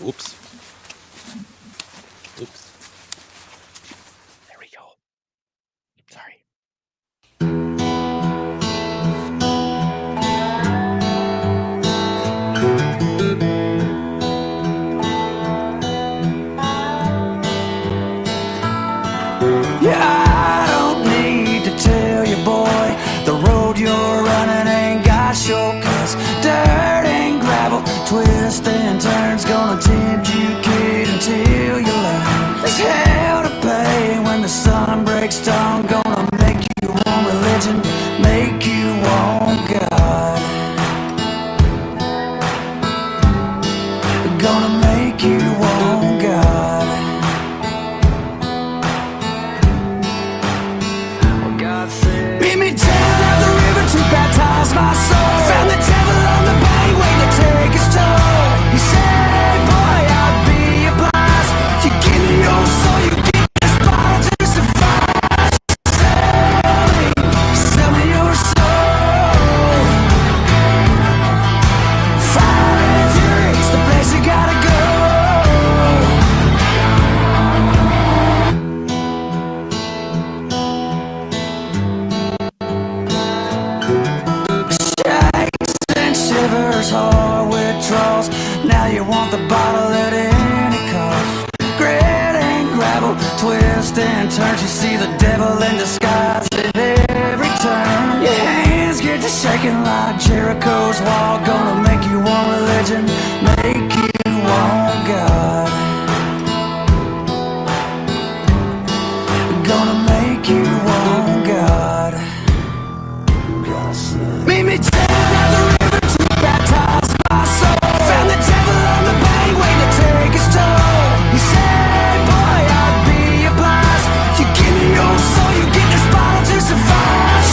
Oops. Oops. There we go. Sorry. Yeah, I don't need to tell you, boy, the road you're running ain't got shortcuts. Dirt and gravel, twists and turns, gonna tempt you, kid, until you learn. There's hell to pay when the sun breaks dawn. Gonna make you want religion, make you want God. Gonna make you want God. Beat me down at the river to baptize my soul. Found the devil on the bank waiting to take his toll. He said, hey boy, I'll be your prize. You give me your soul, you get this bottle to survive. Sell me your soul. Fire and fury's the place you gotta go. And shivers, hard withdrawals. Now you want the bottle at any cost. Grit and gravel, twist and turns. You see the devil in disguise at every turn. Your hands get to shaking like Jericho's wall. Gonna make you want religion, make you want God. Gonna make you want God. Meet me down at the river to baptize my soul. Found the devil on the bank waiting to take his toll. He said, hey boy, I'll be your prize. You give me your soul, you get this bottle to survive.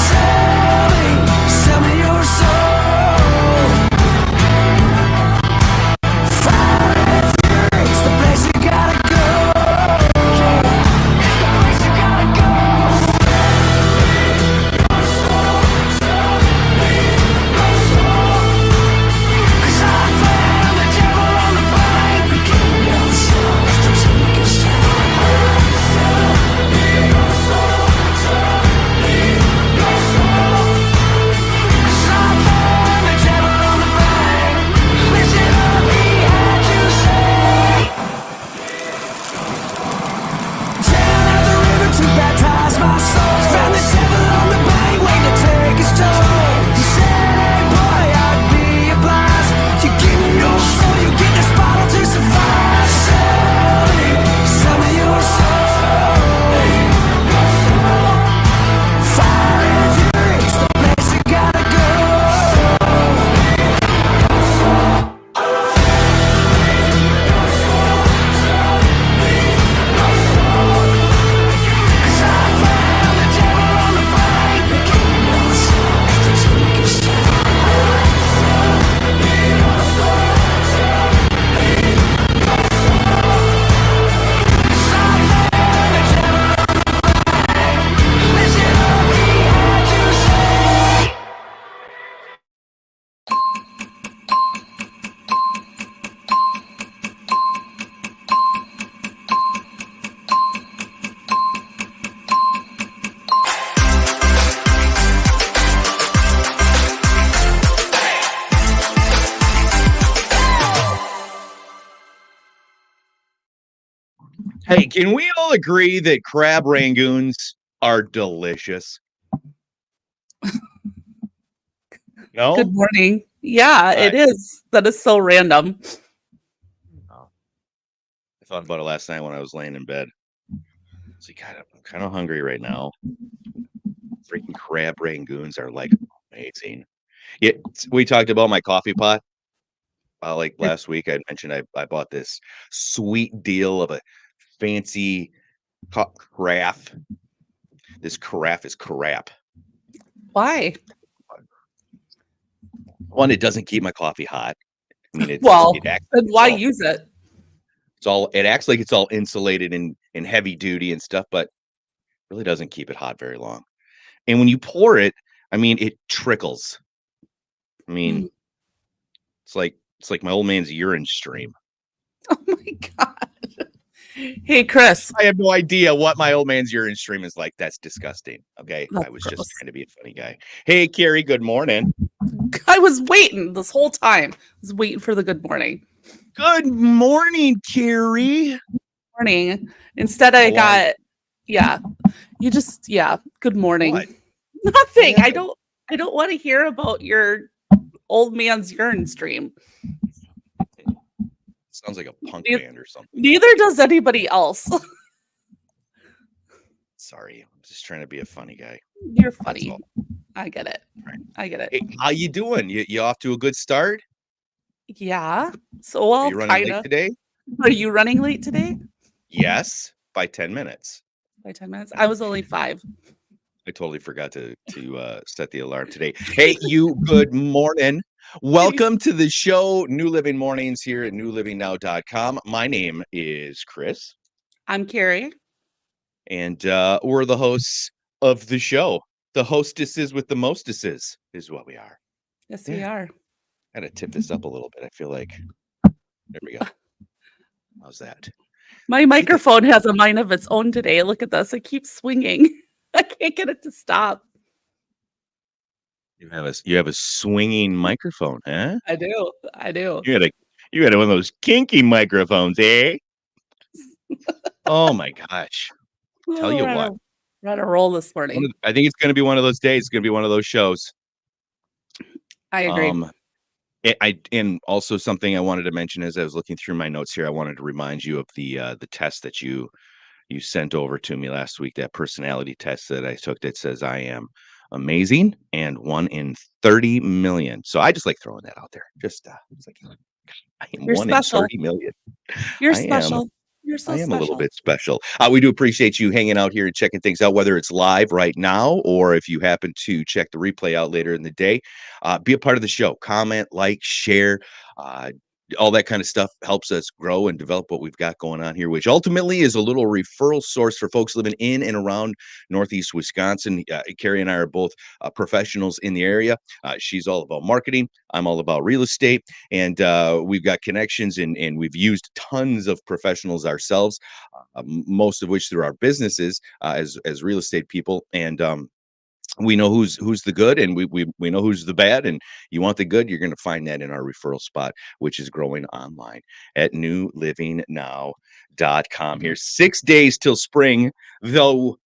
Sell me your soul. Fire and fury's the place you gotta go. It's the place you gotta go. Hey, can we all agree that crab rangoons are delicious? No? Good morning. Yeah, it Hi. is. That is so random. Oh. I thought about it last night when I was laying in bed. See, God, I'm kind of hungry right now. Freaking crab rangoons are like amazing. Yeah, we talked about my coffee pot. Like last week, I mentioned I bought this sweet deal of a fancy carafe. This carafe is crap. Why? One, it doesn't keep my coffee hot. I mean, Well, it acts then why use it? it acts like it's all insulated and heavy duty and stuff, but really doesn't keep it hot very long. And when you pour it, I mean, it trickles. I mean, it's like my old man's urine stream. Oh my god. Hey Chris. I have no idea what my old man's urine stream is like. That's disgusting. Okay. That's I was gross. just trying to be a funny guy. Hey, Carrie, good morning. I was waiting this whole time. I was waiting for the good morning. Good morning, Carrie. Morning. Instead I How are got good morning. What? Nothing. What I don't want to hear about your old man's urine stream. Sounds like a punk Neith- band or something. Neither does anybody else. Sorry. I'm just trying to be a funny guy. You're That's funny. all. I get it. Right. I get it. Hey, how you doing? You off to a good start? Yeah. So Are well, you running kind late of. today? Are you running late today? Yes, by 10 minutes. By 10 minutes? I was only 5. I totally forgot to set the alarm today. Hey, you, good morning. Welcome to the show, New Living Mornings here at newlivingnow.com. My name is Chris, I'm Carrie. and we're the hosts of the show. The hostesses with the mostesses is what we are. Yes, we Yeah. are. Gotta tip this up a little bit. I feel like there we go. How's that? My microphone has a mind of its own today. Look at this. It keeps swinging. I can't get it to stop. You have a swinging microphone, huh? I do. I do. You had one of those kinky microphones, eh? Oh my gosh. Tell you what. We're on a roll this morning. I think it's going to be one of those days. It's going to be one of those shows. I agree. And also something I wanted to mention as I was looking through my notes here, I wanted to remind you of the test that you sent over to me last week, that personality test that I took that says I am amazing and 1 in 30 million. So I just like throwing that out there. Just it's like I am You're 1 special. in 30 million. You're I am. special. You're so I am special. a little bit special. We do appreciate you hanging out here and checking things out, whether it's live right now or if you happen to check the replay out later in the day. Be a part of the show. Comment, like, share. All that kind of stuff helps us grow and develop what we've got going on here, which ultimately is a little referral source for folks living in and around Northeast Wisconsin. Carrie and I are both professionals in the area. She's all about marketing. I'm all about real estate. And we've got connections and we've used tons of professionals ourselves, most of which through our businesses as real estate people. And we know who's the good and we know who's the bad, and you want the good, you're going to find that in our referral spot, which is growing online at newlivingnow.com. Here 6 days till spring, though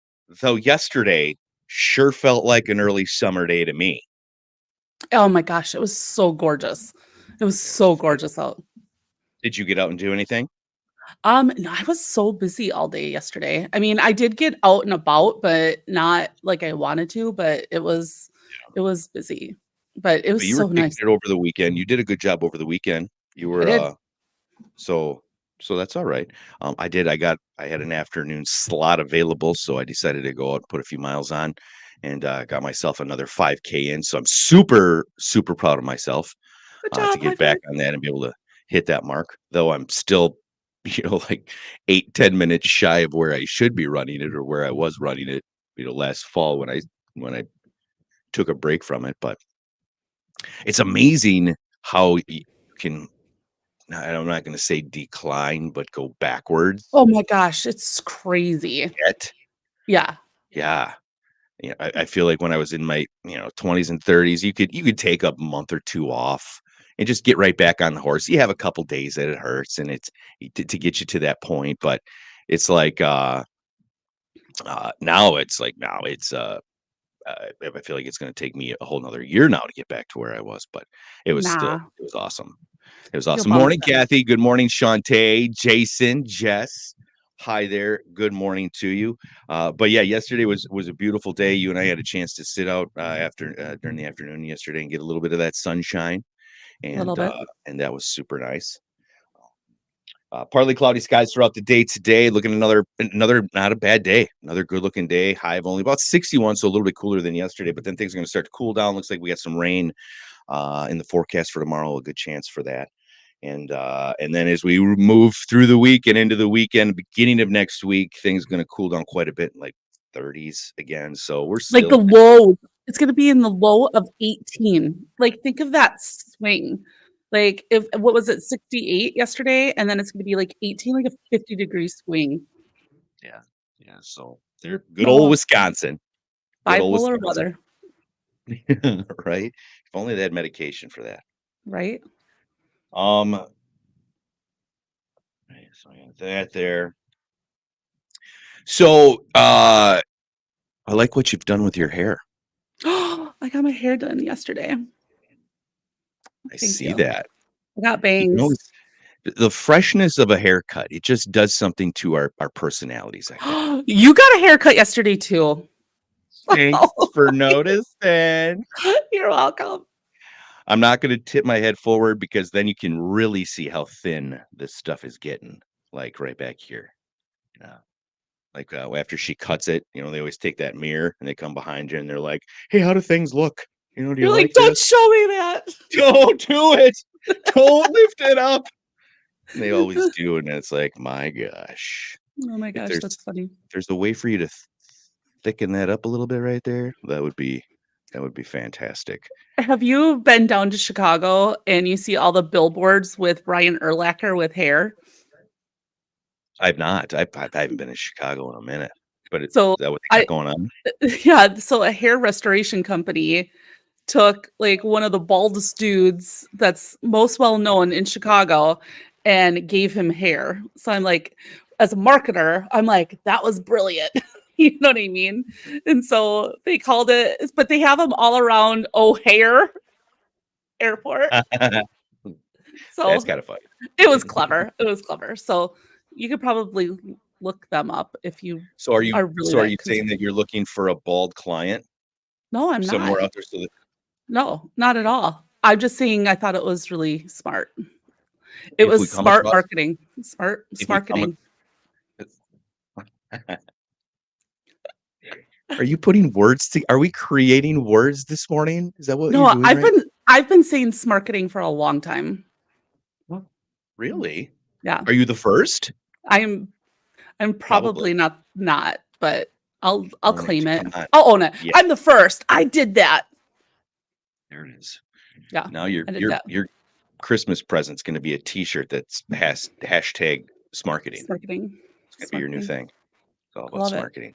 yesterday sure felt like an early summer day to me. Oh my gosh, it was so gorgeous. It was so gorgeous out. Did you get out and do anything? No, I was so busy all day yesterday. I mean, I did get out and about, but not like I wanted to, but it was busy. But it was But you so were kicking nice. it over the weekend. You did a good job over the weekend. You were did. so that's all right. I had an afternoon slot available, so I decided to go out and put a few miles on and got myself another 5K in. So I'm super, super proud of myself Good to job. get back on that and be able to hit that mark, though I'm still, like 8-10 minutes shy of where I should be running it or where I was running it, last fall when I took a break from it. But it's amazing how you can, I'm not going to say decline, but go backwards. Oh my gosh, it's crazy. Yeah. Yeah. I feel like when I was in my 20s and 30s, you could take a month or two off and just get right back on the horse. You have a couple days that it hurts, and it's to get you to that point. But it's like now it's I feel like it's going to take me a whole nother year now to get back to where I was. But it was Nah. it was awesome. It was awesome. bounce Morning, back. Kathy. Good morning, Shantae, Jason, Jess. Hi there. Good morning to you. But yeah, yesterday was a beautiful day. You and I had a chance to sit out during the afternoon yesterday and get a little bit of that sunshine, and Little bit. and that was super nice. Partly cloudy skies throughout the day today. Looking another not a bad day. Another good looking day. High of only about 61, so a little bit cooler than yesterday. But then things are going to start to cool down. Looks like we got some rain in the forecast for tomorrow. A good chance for that. And then as we move through the week and into the weekend, beginning of next week, things are going to cool down quite a bit, like 30s again. So we're Like still the low. It's going to be in the low of 18. Like think of that swing. Like if what was it, 68 yesterday, and then it's gonna be like 18, like a 50-degree swing. Yeah. Yeah. So they're good old Oh, Wisconsin. Good old bipolar Wisconsin. weather, Right? If only they had medication for that. right? Um, right, so I got that there. So I like what you've done with your hair. I got my hair done yesterday. I Thank see you. that. I got You know, bangs. the freshness of a haircut, it just does something to our personalities, I think. You got a haircut yesterday too. Thanks for noticing. You're welcome. I'm not going to tip my head forward because then you can really see how thin this stuff is getting, like right back here. Yeah. Like after she cuts it, they always take that mirror and they come behind you and they're like, "Hey, how do things look? Do you You're like, like don't this? show me that. Don't do it. Don't lift it up." And they always do, and it's like, my gosh, Oh my if gosh, there's that's funny. if there's a way for you to thicken that up a little bit right there, that would be fantastic. Have you been down to Chicago and you see all the billboards with Brian Urlacher with hair? I've not. I haven't been in Chicago in a minute, but is So that what they I got going on? yeah, so a hair restoration company took like one of the baldest dudes that's most well known in Chicago and gave him hair. So I'm like, as a marketer, I'm like, that was brilliant. You know what I mean? And so they called it, but they have them all around O'Hare Airport. That's So kind of funny. it was clever. It was clever. So you could probably look them up if you So are you are really so are you that saying that concerned. you're looking for a bald client No, I'm not. somewhere out there so that No, not at all. I'm just saying I thought it was really smart. It if was we come smart across marketing. Smart if we come marketing. Are you putting words to are we creating words this morning? Is that what you're No, doing right I've been saying smarketing for a long time. now? Really? Yeah. Are you the first? I'm I'm Probably. probably not, but I'll Own it. claim it. Come on. I'll own it. Yeah, I'm the first. I did that. there it is. Yeah, Now your I did your that. your Christmas present's gonna be a T-shirt that's hashtag smarketing. Smarketing. It's gonna be your new Smarketing. thing. It's all I about love it. smarketing.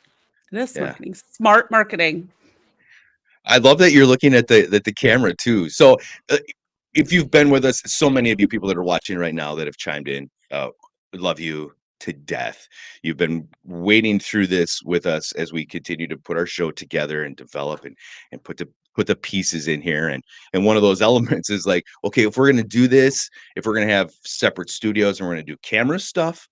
It is Yeah. marketing. Smart marketing. I love that you're looking at the camera too. So, if you've been with us, so many of you people that are watching right now that have chimed in, love you to death. You've been waiting through this with us as we continue to put our show together and develop and put the pieces in here. And one of those elements is like, okay, if we're gonna do this, if we're gonna have separate studios and we're gonna do camera stuff,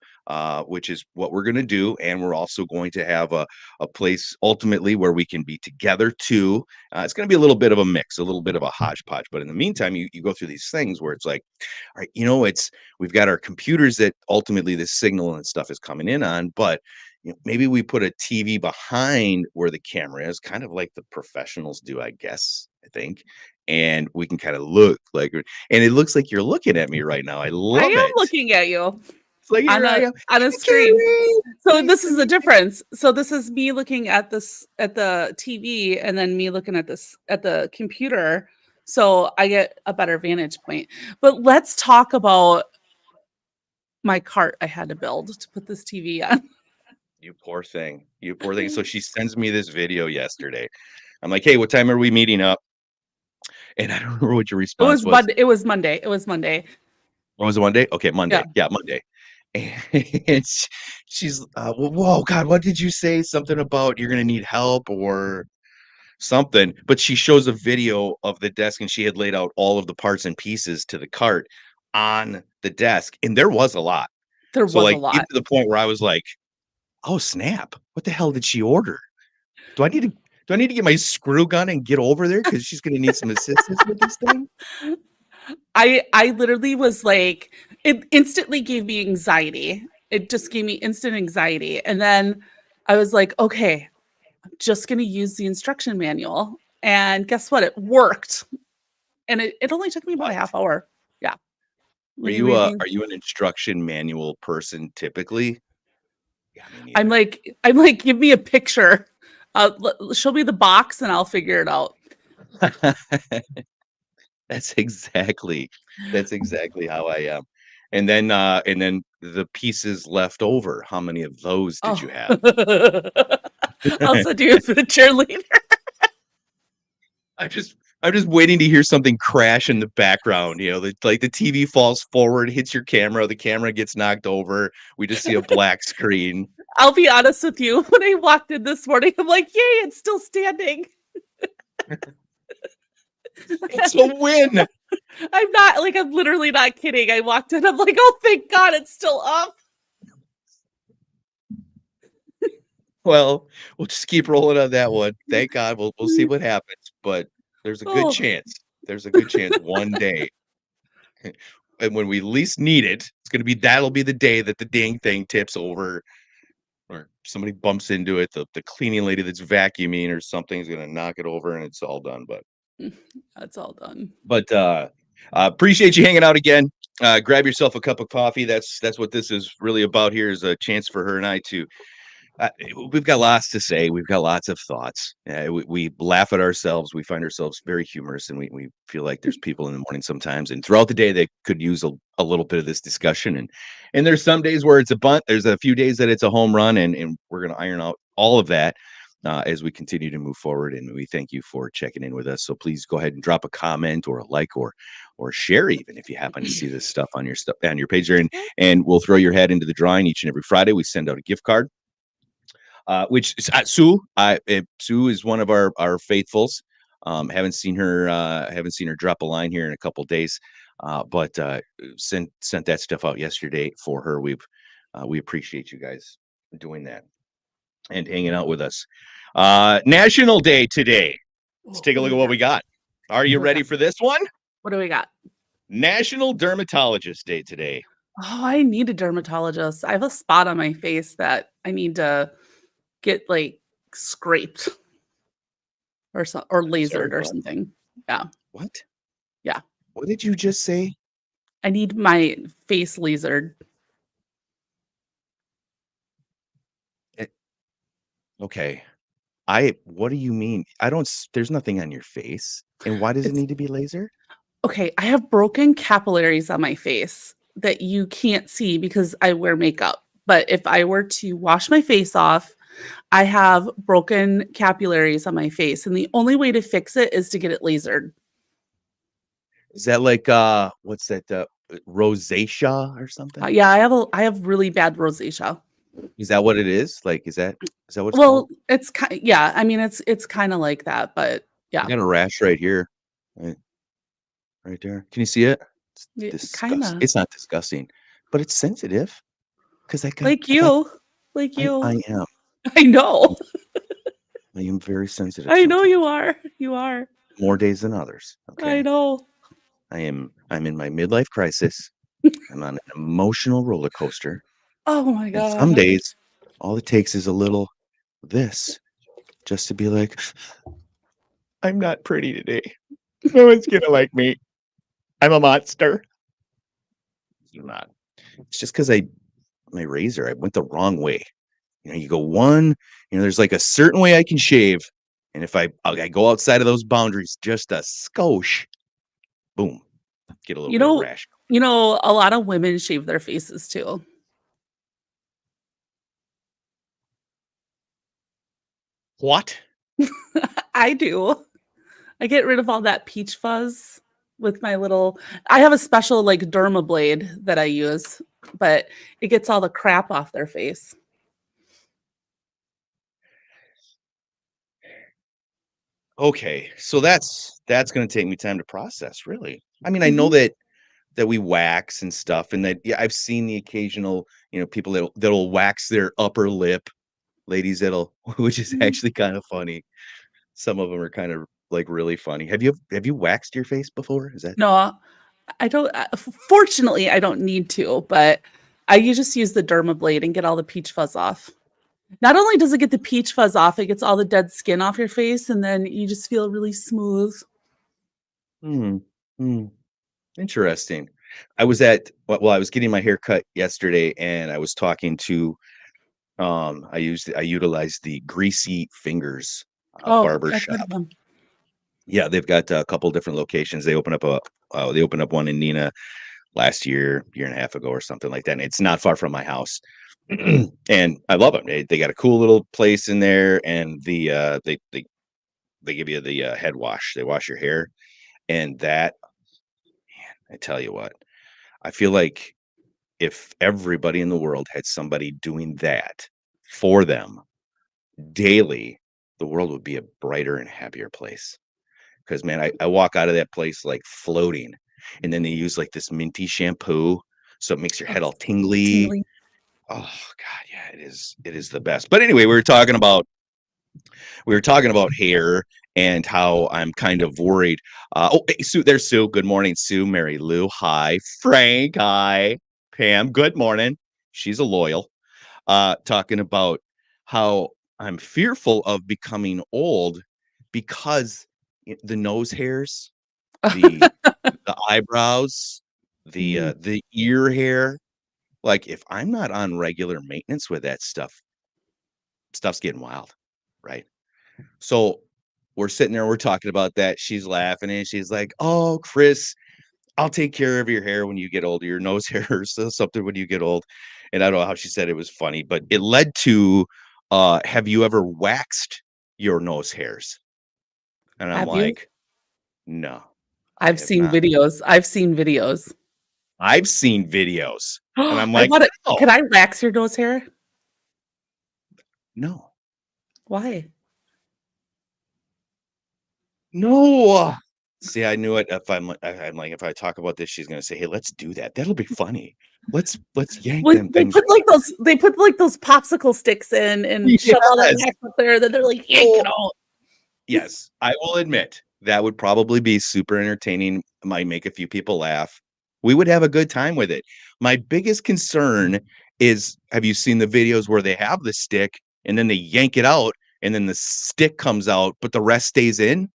which is what we're gonna do, and we're also going to have a place ultimately where we can be together too. It's going to be a little bit of a mix, a little bit of a hodgepodge. But in the meantime, you go through these things where it's like, all right, we've got our computers that ultimately this signal and stuff is coming in on, but maybe we put a TV behind where the camera is, kind of like the professionals do, I guess, I think. And we can kind of look like, and it looks like you're looking at me right now. I I love am it. looking at you It's like on here I a am. on a Hey, screen. Carrie, So nice this to is the meet you. difference. So this is me looking at this at the TV and then me looking at this at the computer. So I get a better vantage point. But let's talk about my cart I had to build to put this TV on. You poor thing. You poor thing. So she sends me this video yesterday. I'm like, "Hey, what time are we meeting up?" And I don't remember what your It response was was. Monday. It was Monday. It was Monday. What was it, Monday? Okay, Yeah. Monday. Yeah, Monday. And she's, Whoa, God, what did you say? Something about you're gonna need help or something. But she shows a video of the desk and she had laid out all of the parts and pieces to the cart on the desk, and there was a lot. There So, was a like, even lot. to the point where I was like, "Oh, snap. What the hell did she order?" Do I need to do I need to get my screw gun and get over there because she's gonna need some assistance with this thing? I literally was like, it instantly gave me anxiety. It just gave me instant anxiety. And then I was like, okay, I'm just gonna use the instruction manual. And guess what? It worked. And it only took me about a What? half hour. Yeah. Are We you we a we are you an instruction manual person typically? Yeah, me I'm neither. like, I'm like, give me a picture. Show me the box and I'll figure it out. That's exactly how I am. And then the pieces left over, how many of those did you Oh. have? I'll send you a picture later. I'm just I'm just waiting to hear something crash in the background, like the TV falls forward, hits your camera, the camera gets knocked over, we just see a black screen. I'll be honest with you. When I walked in this morning, I'm like, yay, it's still standing. It's a win. I'm literally not kidding. I walked in, I'm like, oh, thank God it's still up. Well, we'll just keep rolling on that one. Thank God. We'll see what happens, but there's a good Oh, chance. There's a good chance one day, and when we least need it, that'll be the day that the dang thing tips over or somebody bumps into it. The cleaning lady that's vacuuming or something is gonna knock it over and it's all done. that's all done. Appreciate you hanging out again. Grab yourself a cup of coffee. That's what this is really about here is a chance for her and I to we've got lots to say. We've got lots of thoughts. We laugh at ourselves. We find ourselves very humorous, and we feel like there's people in the morning sometimes and throughout the day that could use a little bit of this discussion. And there's some days where it's a bunt. There's a few days that it's a home run, and we're going to iron out all of that as we continue to move forward. And we thank you for checking in with us. So please go ahead and drop a comment or a like or share even if you happen to see this stuff on your page there. And we'll throw your head into the drawing each and every Friday. We send out a gift card. Which is Sue. Sue is one of our faithfuls. Haven't seen her drop a line here in a couple days, but sent that stuff out yesterday for her. We appreciate you guys doing that and hanging out with us. National Day today. Let's take a look at what we got. Are you ready for this one? What do we got? National Dermatologist Day today. Oh, I need a dermatologist. I have a spot on my face that I need to get like scraped or lasered or something. Yeah. What? Yeah. What did you just say? I need my face lasered. Okay. What do you mean? There's nothing on your face. And why does it It's need to be laser? okay. I have broken capillaries on my face that you can't see because I wear makeup. But if I were to wash my face off, I have broken capillaries on my face. And the only way to fix it is to get it lasered. Is that like what's that rosacea or something? Yeah, I have really bad rosacea. Is that what it is? Like is that what it's Well, called? it's yeah, I mean it's kind of like that, but I yeah. got a rash right here. Right there. Can you see it? It's Kind disgusting. of It's not disgusting, but it's sensitive because like I got you. Like you. I am. I know. I am very sensitive I know you sometimes. are. You are. More days than others. I Okay. know. I'm in my midlife crisis. I'm on an emotional roller coaster. Oh my And some god. days, all it takes is a little this just to be like, I'm not pretty today. No one's gonna like me. I'm a monster. You're not. It's just because my razor, I went the wrong way. You go there's like a certain way I can shave. And if I go outside of those boundaries just a skosh, boom, get a little You bit of know, rash. a lot of women shave their faces too. What? I do. I get rid of all that peach fuzz with my little I have a special like derma blade that I use, but it gets all the crap off their face. Okay, so that's gonna take me time to process, really. I mean, I know Mhm. that we wax and stuff, and that I've seen the occasional, people that'll wax their upper lip, ladies that'll, which is Mhm. actually kind of funny. Some of them are kind of like really funny. Have you waxed your face before? Is that No, I don't fortunately I don't need to, but you just use the derma blade and get all the peach fuzz off. Not only does it get the peach fuzz off, it gets all the dead skin off your face and then you just feel really smooth. hmm, hmm, interesting. I was getting my hair cut yesterday and I was talking to I utilized the Greasy Fingers Oh, barber I've heard shop. of them. Yeah, they've got a couple different locations. They opened up one in Neenah last year and a half ago or something like that. And it's not far from my house. And I love them. They got a cool little place in there, and they give you the head wash. They wash your hair, and that, man, I tell you what, I feel like if everybody in the world had somebody doing that for them daily, the world would be a brighter and happier place. Because man, I walk out of that place like floating, and then they use like this minty shampoo, so it makes your head all tingly. Tingly. Oh God, yeah, it is the best. But anyway, we were talking about hair and how I'm kind of worried. Hey, Sue, there's Sue. Good morning, Sue. Mary Lou. Hi, Frank. Hi, Pam. Good morning. She's a loyal. Talking about how I'm fearful of becoming old because the nose hairs, the the eyebrows, the ear hair. Like if I'm not on regular maintenance with that stuff's getting wild, right? So we're sitting there, we're talking about that. She's laughing and she's like, "Oh, Chris, I'll take care of your hair when you get older, your nose hair or something when you get old." And I don't know how she said it was funny, but it led to, have you ever waxed your nose hairs? And I'm Have you? like, no, I I've have seen not. videos. I've seen videos. I've seen videos, and I'm I like, want to. no, Can I wax your nose hair? no, Why? no. See, I knew it. I'm like, if I talk about this, she's gonna say, "Hey, let's do that. That'll be funny. Let's yank When them things." they put like those popsicle sticks in and shove all that Yes. wax up there, then they're like, yank Oh, it out. yes, I will admit that would probably be super entertaining, might make a few people laugh. We would have a good time with it. My biggest concern is, have you seen the videos where they have the stick and then they yank it out and then the stick comes out, but the rest stays in?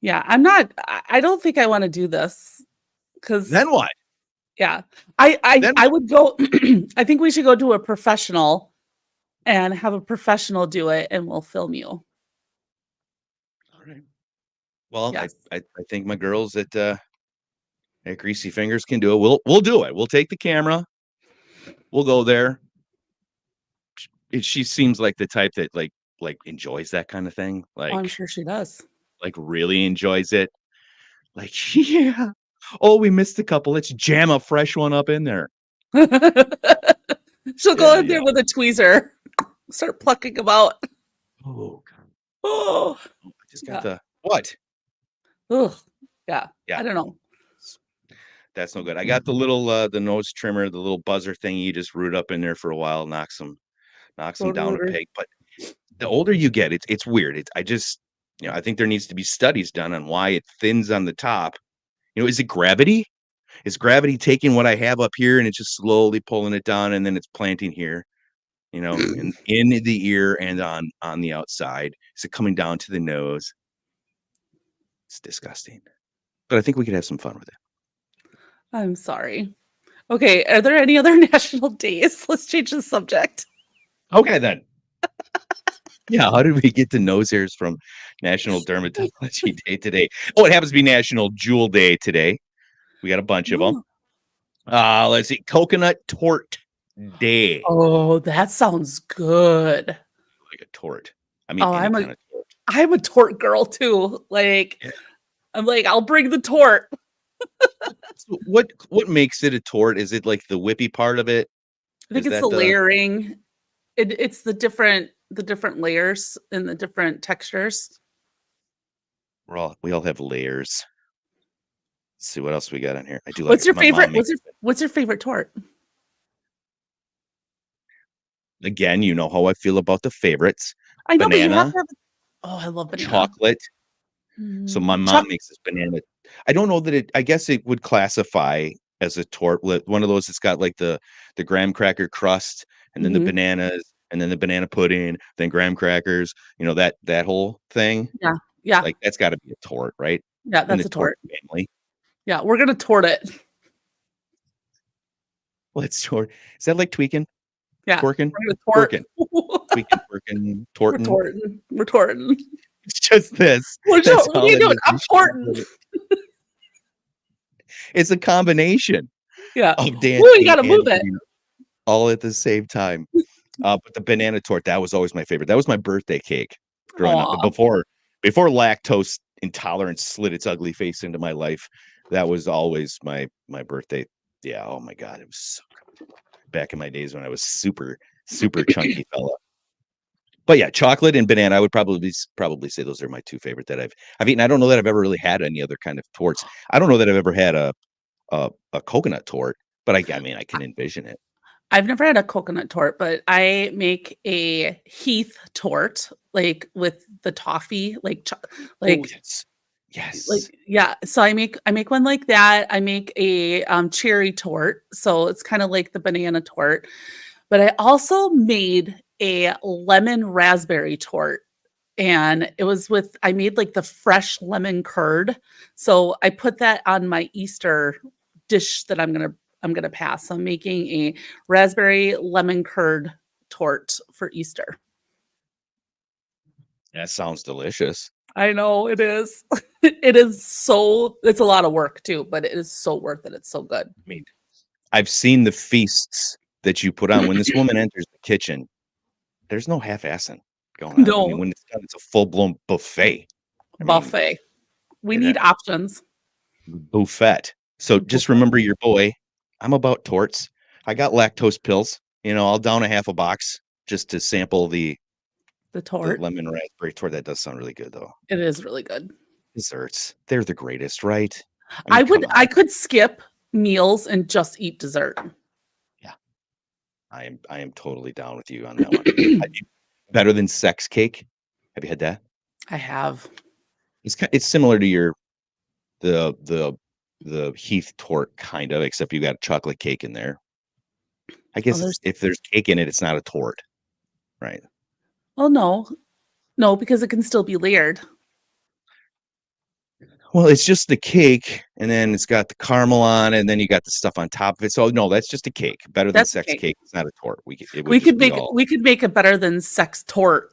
Yeah, I'm not. I don't think I want to do this because Then what? yeah, I I Then I would go. I think we should go to a professional and have a professional do it, and we'll film you. all right. Well, Yes. I think my girls at Greasy Fingers can do it. We'll do it. We'll take the camera. We'll go there. She seems like the type that like enjoys that kind of thing. Oh, I'm sure she does. Like really enjoys it. Like, yeah. Oh, we missed a couple. Let's jam a fresh one up in there. She'll go Yeah, in yeah. there with a tweezer, start plucking them out. Oh, God. Oh, I just got yeah. the what? Ugh. Yeah. Yeah, I don't know. that's no good. I got the little the nose trimmer, the little buzzer thing you just root up in there for a while, knocks them Rotor down a rooter. peg. But the older you get, it's weird. I just, I think there needs to be studies done on why it thins on the top. Is it gravity? Is gravity taking what I have up here and it's just slowly pulling it down and then it's planting here, in the ear and on the outside? Is it coming down to the nose? It's disgusting. But I think we could have some fun with it. I'm sorry. Okay, are there any other national days? Let's change the subject. Okay then. Yeah, how did we get to nose hairs from National Dermatology Day today? Oh, it happens to be National Jewel Day today. We got a bunch of them. Let's see, Coconut Tort Day. Oh, that sounds good. Like a tort. I mean, Oh, any kind of tort. I'm a tort girl too. Like, Yeah. I'm like, I'll bring the tort. So what makes it a tort? Is it like the whippy part of it? I think Is it's that the layering. It's the different layers and the different textures. we all have layers. Let's see what else we got in here. I do like What's your my mom favorite? makes, What's your favorite tort? again, you know how I feel about the favorites. I know, but you have Banana, to have. Oh, I love banana. chocolate. So my mom Chocolate. makes this banana. I don't know that I guess it would classify as a tort. One of those that's got like the graham cracker crust and then the bananas and then the banana pudding, then graham crackers, that whole thing. Yeah, yeah, Like that's got to be a tort, right? yeah. In That's the a tort tort. family. Yeah, we're gonna tort it. Let's tort. Is that like tweaking? Yeah, Twerking? we're gonna tort. Twerking. Tweaking, twerking, We're torting. torting. We're torting. It's just this. What That's are all you it doing? is. I'm torting. It's a combination Yeah. of Ooh, you dancing gotta and move it. eating all at the same time. But the banana torte, that was always my favorite. That was my birthday cake growing up. Aw. Before lactose intolerance slid its ugly face into my life, that was always my birthday. Yeah, oh my God, it was so good. Back in my days when I was super chunky fella. But yeah, chocolate and banana, I would probably say those are my two favorite that I've eaten. I don't know that I've ever really had any other kind of torts. I don't know that I've ever had a coconut tort, but I mean I can envision it. I've never had a coconut tort, but I make a Heath tort, like with the toffee, Oh, like yes. Yes. yeah. So I make one like that. I make a cherry tort, so it's kind of like the banana tort. But I also made a lemon raspberry tort, and I made like the fresh lemon curd. So I put that on my Easter dish that I'm gonna pass. So I'm making a raspberry lemon curd tort for Easter. That sounds delicious. I know it is. It's a lot of work too, but it is so worth it. It's so good. I mean, I've seen the feasts that you put on. When this woman enters the kitchen, there's no half-assing going on. No When it's done, it's a full-blown buffet. I mean, buffet. We it, need options. buffet. So just remember your boy. I'm about torts. I got lactose pills. I'll down a half a box just to sample the The tort. lemon raspberry tort. That does sound really good, though. It is really good. Desserts, they're the greatest, right? I I mean, would come I on. could skip meals and just eat dessert. Yeah, I am totally down with you on that one. Better than sex cake. Have you had that? I have. It's similar to your the Heath tort kind of, except you got chocolate cake in there. I Oh, guess if there's cake in it, it's not a tort, right? well, no, because it can still be layered. Well, it's just the cake, and then it's got the caramel on it, and then you got the stuff on top of it. So no, that's just a cake. Better than That's sex okay. cake. It's not a tort. It would We just could be make all we could make it better than sex tort.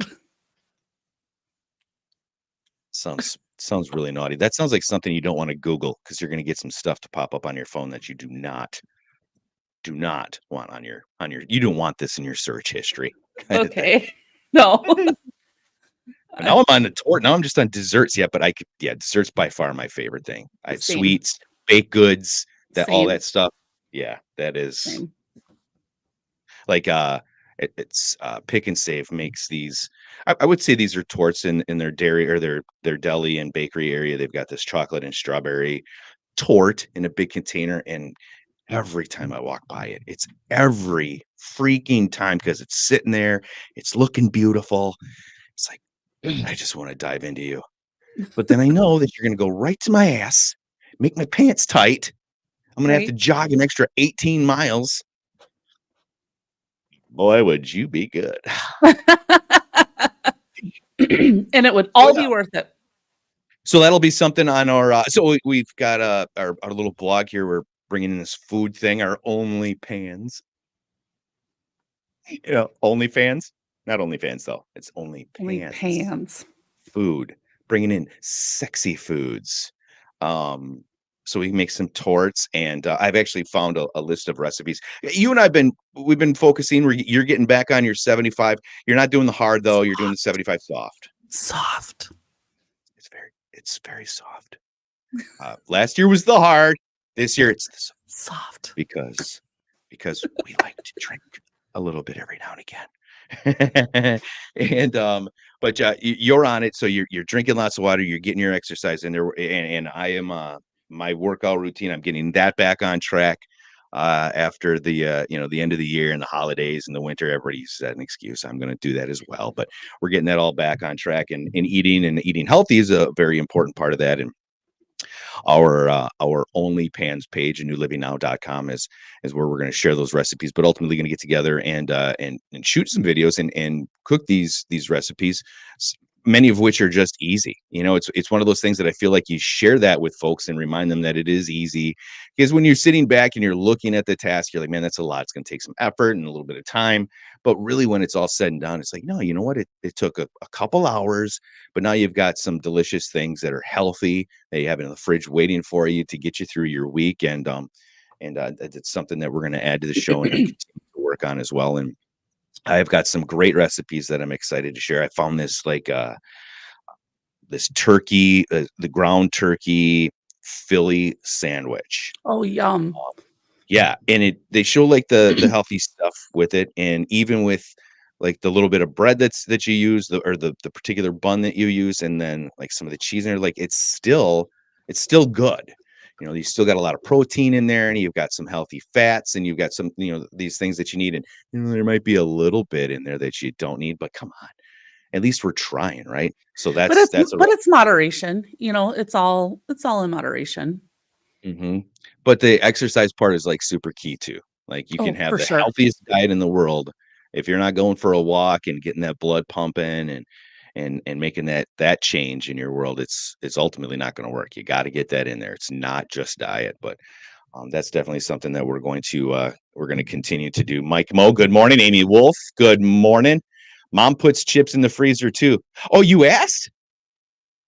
sounds really naughty. That sounds like something you don't want to Google because you're going to get some stuff to pop up on your phone that you do not want on your you don't want this in your search history. Kind of thing. Okay. No. Now I'm on the tort. Now I'm just on desserts. Yeah, but desserts by far my favorite thing. I have Same. sweets, baked goods, all Same. that stuff. Yeah, that is Same. like it's Pick and Save makes these. I would say these are torts in their dairy or their deli and bakery area. They've got this chocolate and strawberry tort in a big container, and every time I walk by it, it's every freaking time because it's sitting there, it's looking beautiful. It's like I just want to dive into you. But then I know that you're going to go right to my ass, make my pants tight. I'm going to have to Right? jog an extra 18 miles. Boy, would you be good. And it would all be worth it. So that'll be something on our we've got our little blog here. We're bringing in this food thing, our OnlyPans. OnlyFans, not OnlyFans though. It's Only OnlyPans. pans. Food, bringing in sexy foods. So we can make some torts, and I've actually found a list of recipes. You and we've been focusing. You're getting back on your 75. You're not doing the hard though. You're doing the 75 soft. Soft. It's very soft. Last year was the hard. This year it's the Soft. because we like to drink a little bit every now and again. And but you're on it, so you're drinking lots of water, you're getting your exercise in there, and I am my workout routine, I'm getting that back on track after the the end of the year and the holidays and the winter. Everybody's an excuse. I'm going to do that as well, but we're getting that all back on track, and eating healthy is a very important part of that. And our OnlyPans page and newlivingnow.com is where we're going to share those recipes, but ultimately going to get together and shoot some videos and cook these recipes. many of which are just easy. You know, it's one of those things that I feel like you share that with folks and remind them that it is easy. Because when you're sitting back and you're looking at the task, you're like, man, that's a lot. It's going to take some effort and a little bit of time. But really, when it's all said and done, it's like, no, you know what? It took a couple hours, but now you've got some delicious things that are healthy that you have in the fridge waiting for you to get you through your week. And it's something that we're going to add to the show and continue to work on as well. And I've got some great recipes that I'm excited to share. I found this this turkey, the ground turkey Philly sandwich. Oh, yum. Yeah, and they show like the healthy stuff with it, and even with like the little bit of bread that you use, or the particular bun that you use, and then like some of the cheese in there, like it's still good. You know, you still got a lot of protein in there, and you've got some healthy fats, and you've got some, these things that you need, and there might be a little bit in there that you don't need, but come on, at least we're trying, right? So But it's moderation. It's all in moderation. But the exercise part is like super key too. Like you can have for the sure. healthiest diet in the world. If you're not going for a walk and getting that blood pumping and making that change in your world, it's ultimately not going to work. You got to get that in there. It's not just diet, but that's definitely something that we're going to continue to do. Mike Mo, good morning. Amy Wolf, good morning. Mom puts chips in the freezer too. Oh, you asked?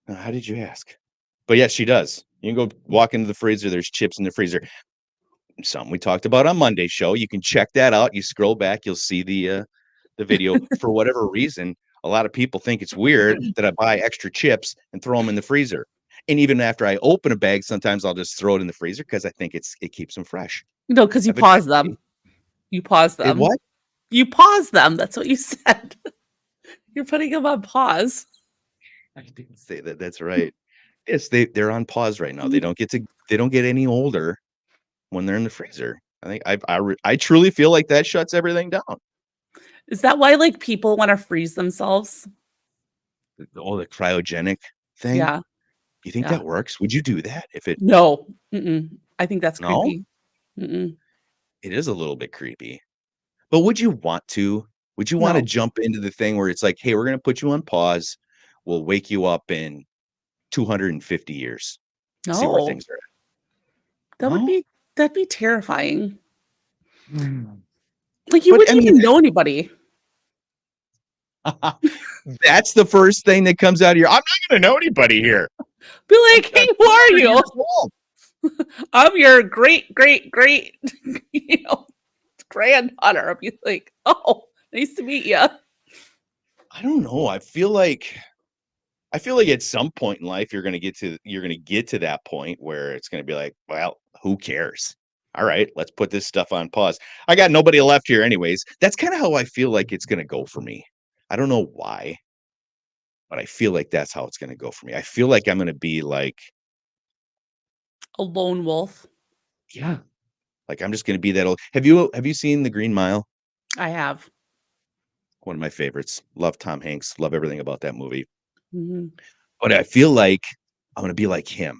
How did you ask? But yes, she does. You can go walk into the freezer. There's chips in the freezer. Something we talked about on Monday's show. You can check that out. You scroll back, you'll see the video. For whatever reason, a lot of people think it's weird that I buy extra chips and throw them in the freezer. And even after I open a bag, sometimes I'll just throw it in the freezer because I think it keeps them fresh. No, because you pause them. You pause them. Did what? You pause them. That's what you said. You're putting them on pause. I didn't say that. That's right. Yes, they're on pause right now. They don't get any older when they're in the freezer. I think I truly feel like that shuts everything down. Is that why like people want to freeze themselves? Oh, the cryogenic thing. Yeah. You think that works? Would you do that if it? No. I think that's No? creepy. It is a little bit creepy. But would you want to? Would you want to No. jump into the thing where it's like, hey, we're going to put you on pause. We'll wake you up in 250 years. See where No. things are at. That'd be terrifying. Mm. Like you wouldn't even know anybody. That's the first thing that comes out of your. I'm not going to know anybody here. Be like, hey, who are you? I'm your great granddaughter. I'll be like, oh, nice to meet you. I don't know. I feel like at some point in life you're gonna get to that point where it's gonna be like, well, who cares? All right, let's put this stuff on pause. I got nobody left here anyways. That's kind of how I feel like it's gonna go for me. I don't know why, but I feel like that's how it's gonna go for me. I feel like I'm gonna be like a lone wolf. Yeah. Like I'm just gonna be that old. Have you seen The Green Mile? I have. One of my favorites. Love Tom Hanks. Love everything about that movie. Mm-hmm. But I feel like I'm gonna be like him.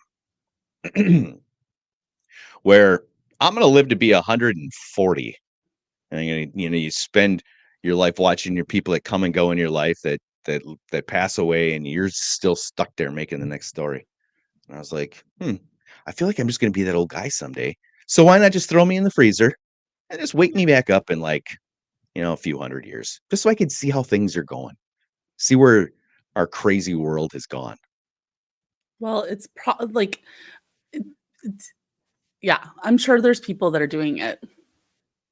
Where I'm gonna live to be 140. And you spend your life watching your people that come and go in your life that pass away, and you're still stuck there making the next story. And I was like, I feel like I'm just gonna be that old guy someday. So why not just throw me in the freezer and just wake me back up in like, a few hundred years, just so I can see how things are going, see where our crazy world has gone. Well, it's yeah, I'm sure there's people that are doing it.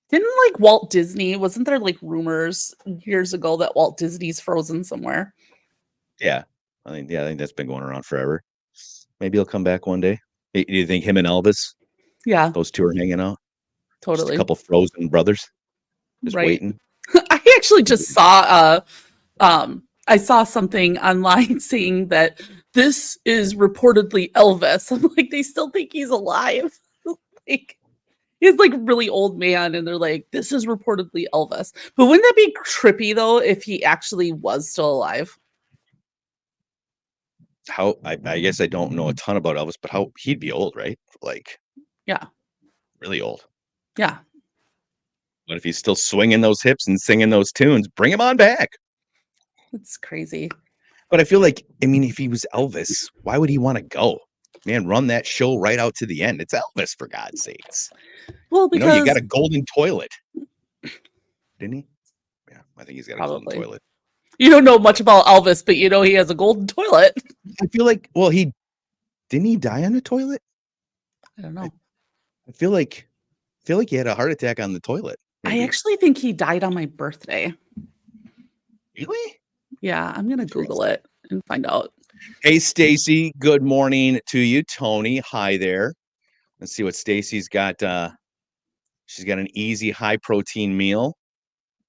Didn't like Walt Disney, wasn't there like rumors years ago that Walt Disney's frozen somewhere? Yeah. I think that's been going around forever. Maybe he'll come back one day. Do you think him and Elvis? Yeah. Those two are hanging out. Totally. Just a couple frozen brothers. Just waiting. I actually just saw I saw something online saying that this is reportedly Elvis. I'm like, they still think he's alive. Like he's like a really old man, and they're like, this is reportedly Elvis. But wouldn't that be trippy though if he actually was still alive? I guess I don't know a ton about Elvis, but how he'd be old, right? Like, yeah, really old. Yeah. But if he's still swinging those hips and singing those tunes, bring him on back. It's crazy. But I feel like, I mean, if he was Elvis, why would he want to go? Man, run that show right out to the end. It's Elvis, for God's sakes. Well, You know, you got because a golden toilet. Didn't he? Yeah, I think he's got a golden probably toilet. you don't know much about Elvis, but you know he has a golden toilet. I feel like, well, didn't he die on the toilet? I don't know. I feel like he had a heart attack on the toilet. I Maybe. actually think he died on my birthday. Really? Yeah, I'm gonna Google it and find out. Hey, Stacy. Good morning to you, Tony. Hi there. Let's see what Stacy's got. She's got an easy, high protein meal.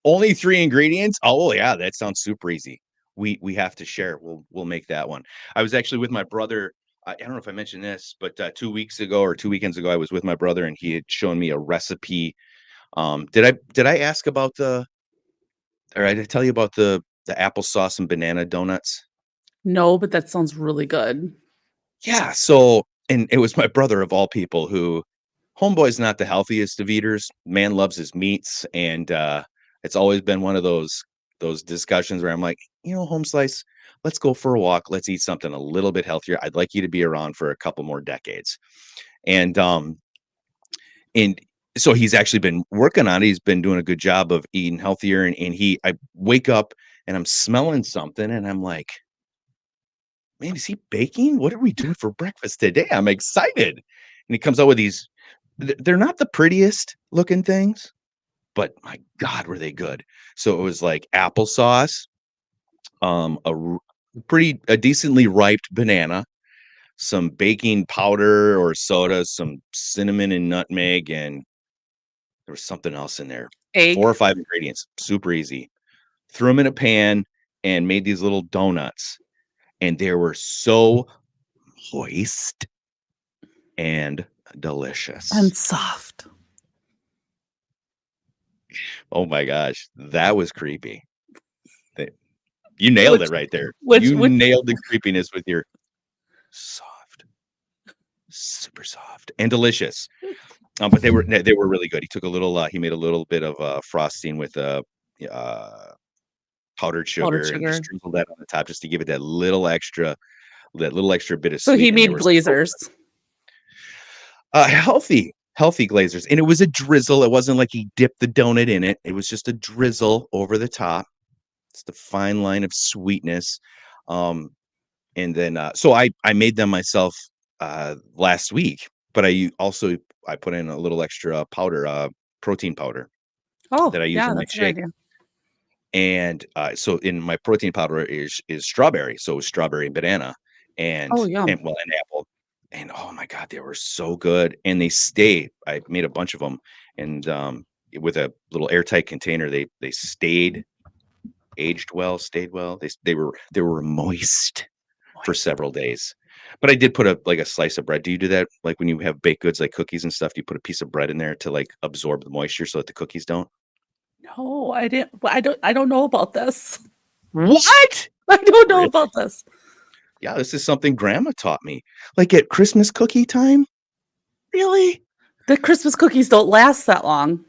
Only 3 ingredients. Oh yeah, that sounds super easy. We have to share. We'll make that one. I was actually with my brother. I don't know if I mentioned this, but 2 weeks ago or 2 weekends ago, I was with my brother and he had shown me a recipe. Did I ask about or did I tell you about the applesauce and banana donuts? No, but that sounds really good. Yeah. So, and it was my brother of all people who, homeboy's not the healthiest of eaters. Man loves his meats, and it's always been one of those discussions where I'm like, home slice, let's go for a walk. Let's eat something a little bit healthier. I'd like you to be around for a couple more decades. And so he's actually been working on it. He's been doing a good job of eating healthier. And I wake up and I'm smelling something and I'm like, man, is he baking? What are we doing for breakfast today? I'm excited. And he comes out with these, they're not the prettiest looking things, but my God, were they good. So it was like applesauce, a decently ripe banana, some baking powder or soda, some cinnamon and nutmeg, and there was something else in there. 4 or Egg. 5 ingredients, super easy. Threw them in a pan and made these little donuts, and they were so moist and delicious. And soft. Oh my gosh, that was creepy. You nailed it right there. You nailed the creepiness with your soft, super soft, and delicious. But they were really good. He took a little. He made a little bit of frosting with powdered sugar and just sprinkled that on the top just to give it that little extra bit of sweet. So he made glazers. Healthy glazers, and it was a drizzle. It wasn't like he dipped the donut in it. It was just a drizzle over the top. It's the fine line of sweetness. And then so I made them myself last week, but I put in a little extra powder, protein powder. Oh, that I use in my shake. And so in my protein powder is strawberry, so strawberry and banana, and yum. and apple. And oh my God, they were so good. And they stay. I made a bunch of them, and with a little airtight container, they stayed aged well, stayed well. They were moist for several days. But I did put a slice of bread. Do you do that? Like when you have baked goods like cookies and stuff, do you put a piece of bread in there to like absorb the moisture so that the cookies don't? No, I didn't. I don't know about this. What? I don't know about this. Yeah, this is something Grandma taught me. Like at Christmas cookie time? Really? The Christmas cookies don't last that long.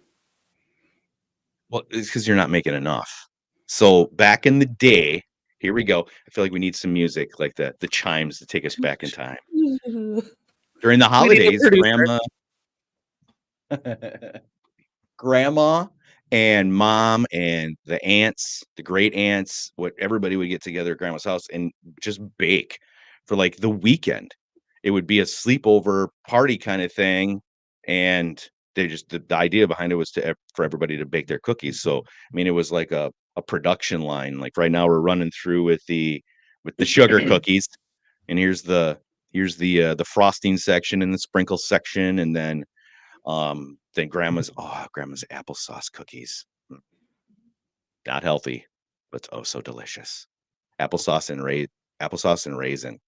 Well, it's because you're not making enough. So back in the day, here we go. I feel like we need some music, like the chimes to take us back in time. During the holidays, Grandma and Mom and the aunts, the great aunts, everybody would get together at Grandma's house and just bake for like the weekend. It would be a sleepover party kind of thing, and they just the idea behind it was for everybody to bake their cookies. So I mean, it was like a production line. Like right now, we're running through with the sugar cookies, and here's the frosting section and the sprinkle section, and then grandma's applesauce cookies. Not healthy, but oh so delicious. Applesauce and raisin.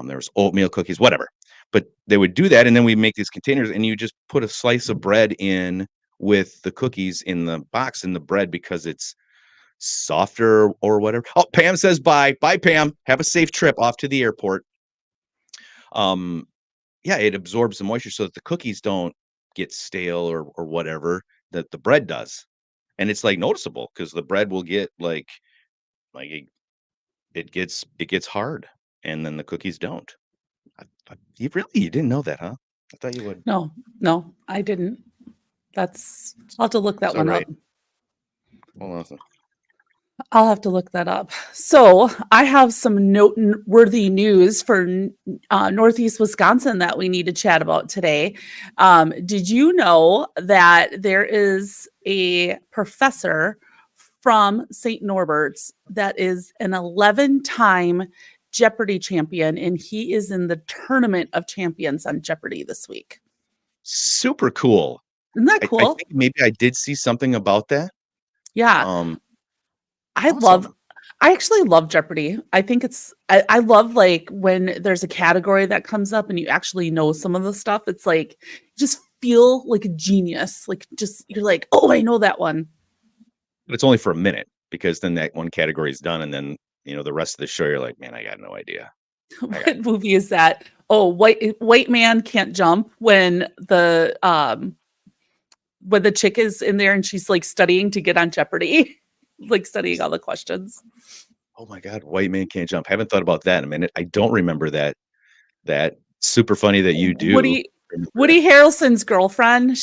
There was oatmeal cookies, whatever. But they would do that, and then we make these containers, and you just put a slice of bread in with the cookies in the box in the bread because it's softer or whatever. Oh, Pam says bye. Bye, Pam. Have a safe trip off to the airport. Yeah, it absorbs the moisture so that the cookies don't get stale or whatever that the bread does. And it's like noticeable because the bread will get like it gets hard, and then the cookies don't. You didn't know that, huh? I thought you would. No, no, I didn't. I'll have to look that It's all one right. up. Hold on. I'll have to look that up. So I have some noteworthy news for Northeast Wisconsin that we need to chat about today. Did you know that there is a professor from St. Norbert's that is an 11-time Jeopardy champion, and he is in the Tournament of Champions on Jeopardy this week? Super cool. Isn't that I cool? think maybe I did see something about that. Yeah. Awesome. I actually love Jeopardy. I think I love like when there's a category that comes up and you actually know some of the stuff. It's like you just feel like a genius. Like just you're like, oh, I know that one. But it's only for a minute because then that one category is done, and then the rest of the show you're like, man, I got no idea. What movie is that? Oh, white man can't jump when the chick is in there and she's like studying to get on Jeopardy, like studying all the questions. Oh my God, White Man Can't Jump. Haven't thought about that in a minute. I don't remember that. Super funny that you do. Woody Harrelson's girlfriend.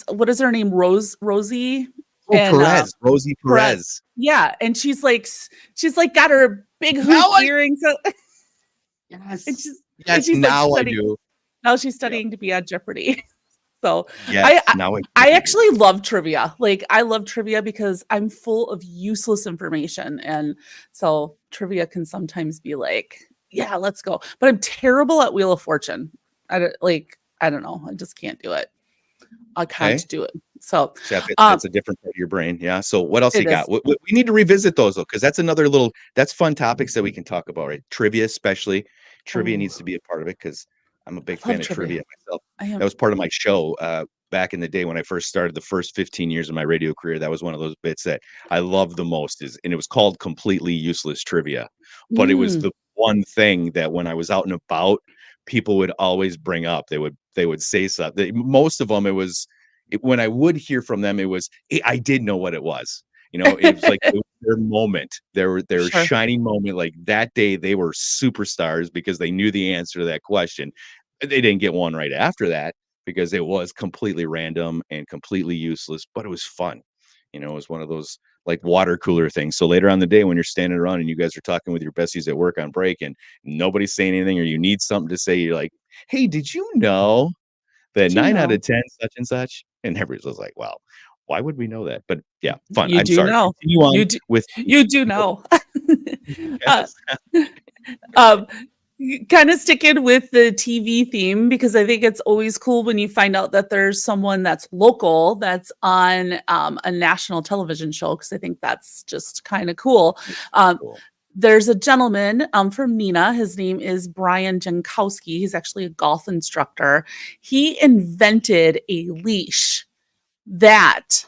What is her name? Rosie. Oh, and, Perez. Rosie Perez. Yeah, and she's like got her big hoop earrings. Yes. And she's now like I do. Now she's studying to be on Jeopardy. So yes, I actually love trivia. Like I love trivia because I'm full of useless information. And so trivia can sometimes be like, yeah, let's go. But I'm terrible at Wheel of Fortune. I don't know. I just can't do it. I can't do it. So that's a different part of your brain. Yeah. So what else you got? We need to revisit those though, because that's that's fun topics that we can talk about, right? Trivia, especially. Trivia needs to be a part of it because I'm a big fan of trivia myself. That was part of my show back in the day when I first started. The first 15 years of my radio career, that was one of those bits that I loved the most. And it was called Completely Useless Trivia, but it was the one thing that when I was out and about, people would always bring up. They would say something. Most of them, when I would hear from them, it was I did know what it was. It was like their moment, their shining moment. Like that day, they were superstars because they knew the answer to that question. They didn't get one right after that because it was completely random and completely useless, but it was fun. It was one of those like water cooler things. So later on in the day when you're standing around and you guys are talking with your besties at work on break and nobody's saying anything or you need something to say, you're like, hey, did you know that 9 out of 10 such and such? And everybody's just like, wow. Why would we know that? But yeah, fun. I'm sorry. Know. You do know. Kind of sticking with the TV theme because I think it's always cool when you find out that there's someone that's local that's on a national television show because I think that's just kind of cool. There's a gentleman from Neenah. His name is Brian Jankowski. He's actually a golf instructor. He invented a leash that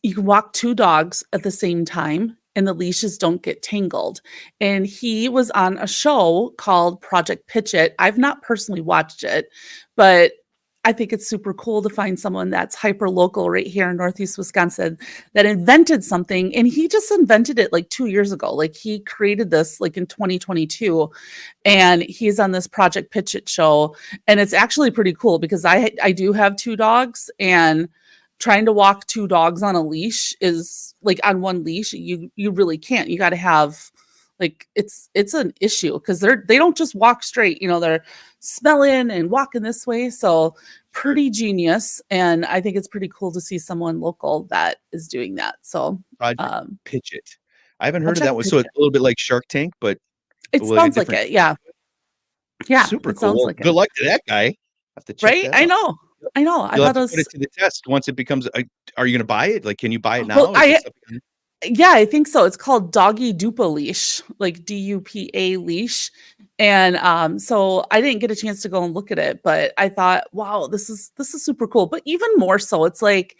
you can walk two dogs at the same time and the leashes don't get tangled. And he was on a show called Project Pitch It. I've not personally watched it, but I think it's super cool to find someone that's hyper local right here in Northeast Wisconsin that invented something. And he just invented it like 2 years ago. Like he created this like in 2022 and he's on this Project Pitch It show. And it's actually pretty cool because I do have two dogs and trying to walk two dogs on a leash is like on one leash. You really can't. You got to have like it's an issue because they don't just walk straight. They're smelling and walking this way. So pretty genius, and I think it's pretty cool to see someone local that is doing that. So Pitch It. I haven't heard of that one. So it's a little bit like Shark Tank, but it sounds like it. Yeah. Super cool. Sounds like good luck to that guy. Have to check right? I know. I thought it was put it to the test once it becomes. Are you going to buy it? Like, can you buy it now? Well, yeah, I think so. It's called Doggy Dupa Leash, like DUPA leash, and so I didn't get a chance to go and look at it, but I thought, wow, this is super cool. But even more so, it's like,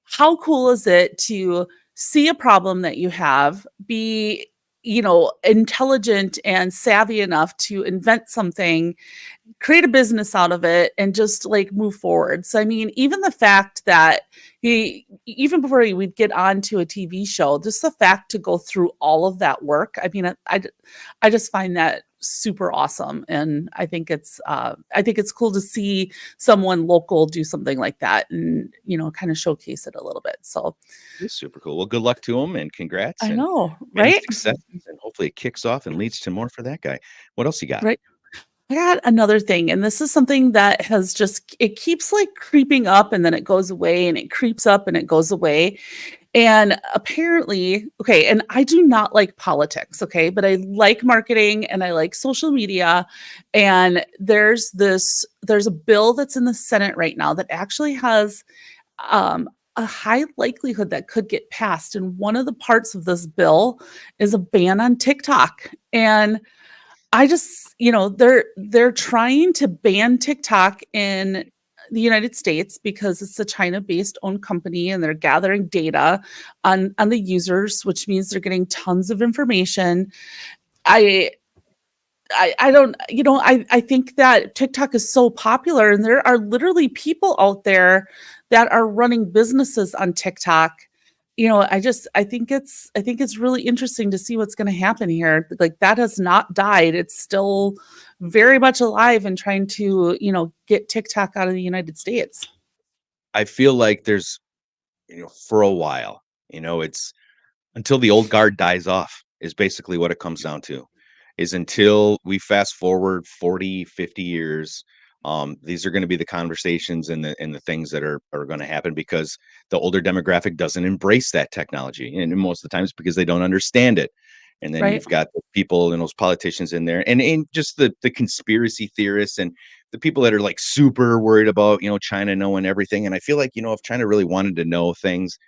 how cool is it to see a problem that you have, be intelligent and savvy enough to invent something, create a business out of it, and just like move forward. So I mean, even the fact that even before he would get onto a TV show, just the fact to go through all of that work, I mean, I just find that super awesome, and I think it's cool to see someone local do something like that, and kind of showcase it a little bit. So It's super cool. Well, good luck to him and congrats I and know, many right? successes, and hopefully it kicks off and leads to more for that guy. What else you got? Right. I got another thing, and this is something that it keeps like creeping up and then it goes away and it creeps up and it goes away. And apparently, okay, and I do not like politics, okay, but I like marketing and I like social media. And there's a bill that's in the Senate right now that actually has a high likelihood that could get passed. And one of the parts of this bill is a ban on TikTok. And I just, they're trying to ban TikTok in the United States because it's a China-based owned company and they're gathering data on the users, which means they're getting tons of information. I I don't, I think that TikTok is so popular and there are literally people out there that are running businesses on TikTok. I think it's really interesting to see what's going to happen here. Like that has not died. It's still very much alive and trying to, get TikTok out of the United States. I feel like there's, for a while, it's until the old guard dies off is basically what it comes down to. Is until we fast forward 40, 50 years, these are going to be the conversations and the things that are going to happen because the older demographic doesn't embrace that technology, and most of the times because they don't understand it. And then Right. you've got the people and those politicians in there, and just the conspiracy theorists and the people that are like super worried about China knowing everything. And I feel like if China really wanted to know things,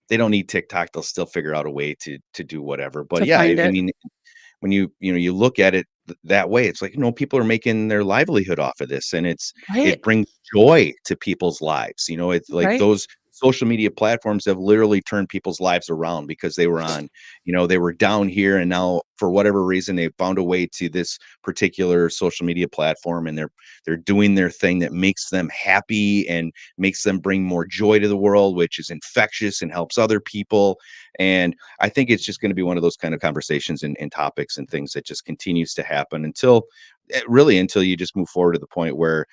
they don't need TikTok. They'll still figure out a way to do whatever. But To yeah, find I it. mean, when you look at it that way, it's like people are making their livelihood off of this, and it Right. brings joy to people's lives. It's like Right. those social media platforms have literally turned people's lives around because they were on, they were down here, and now for whatever reason they found a way to this particular social media platform, and they're doing their thing that makes them happy and makes them bring more joy to the world, which is infectious and helps other people. And I think it's just going to be one of those kind of conversations and topics and things that just continues to happen until until you just move forward to the point where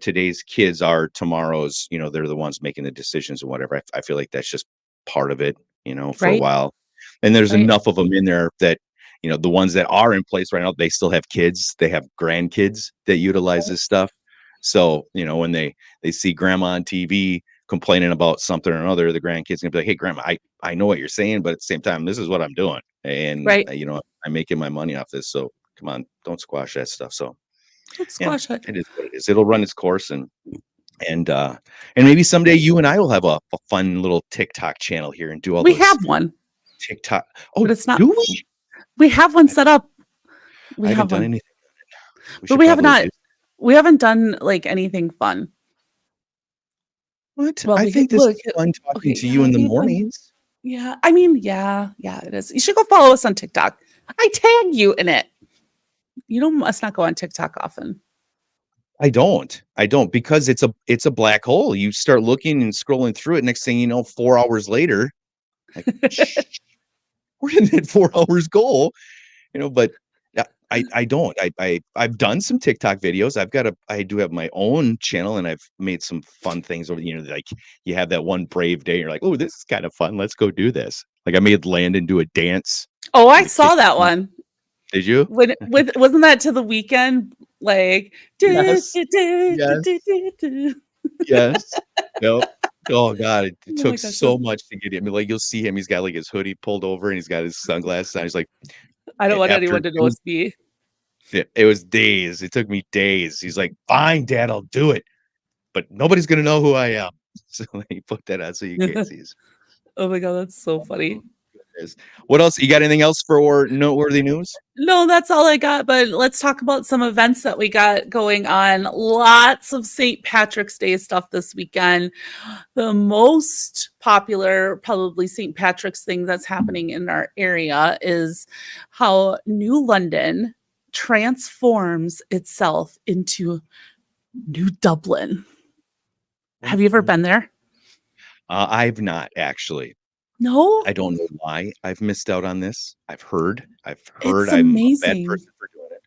today's kids are tomorrow's, they're the ones making the decisions and whatever. I feel like that's just part of it, for a Right. while. And there's Right. enough of them in there that the ones that are in place right now, they still have kids, they have grandkids that utilize this stuff. So when they see grandma on TV complaining about something or another, the grandkids gonna be like, "Hey, grandma, I know what you're saying, but at the same time, this is what I'm doing, and Right. I'm making my money off this. So come on, don't squash that stuff." So Let's yeah, squash it. it is what it is. It'll run its course, and maybe someday you and I will have a fun little TikTok channel here and do all We those have one, TikTok. but Oh, it's not. do we? We have one set up. I We haven't have done one, anything. We but should probably do. we haven't done like anything fun. What? Well, I we could think this look. is fun talking Okay, to you yeah, in the we have one. mornings. Yeah, I mean, yeah, it is. You should go follow us on TikTok. I tag you in it. You must not go on TikTok often. I don't because it's a black hole. You start looking and scrolling through it. Next thing you know, 4 hours later, like, where did that 4 hours go? But yeah, I don't. I've done some TikTok videos. I do have my own channel, and I've made some fun things over. Like you have that one brave day, you're like, oh, this is kind of fun. Let's go do this. Like I made Landon do a dance Oh, in I the saw that kitchen. one. Did you? Wasn't that to the weekend? Like, do, Yes. do, do, do, Yes. do, do, do. Yes. Yep. Oh god, it Oh my took gosh, so much to get him. Like you'll see him, he's got like his hoodie pulled over and he's got his sunglasses on. He's like I don't want after anyone to it was notice me. it was days. It took me days. He's like, "Fine, Dad, I'll do it, but nobody's gonna know who I am." So he put that on so you can't see his. Oh my god, that's so funny. is. What else? You got anything else for noteworthy news? No, that's all I got. But let's talk about some events that we got going on. Lots of St. Patrick's Day stuff this weekend. The most popular, probably St. Patrick's thing that's happening in our area is how New London transforms itself into New Dublin. Have you ever been there? I've not actually. No? I don't know why I've missed out on this. I've heard It's I'm a bad amazing. person for doing it.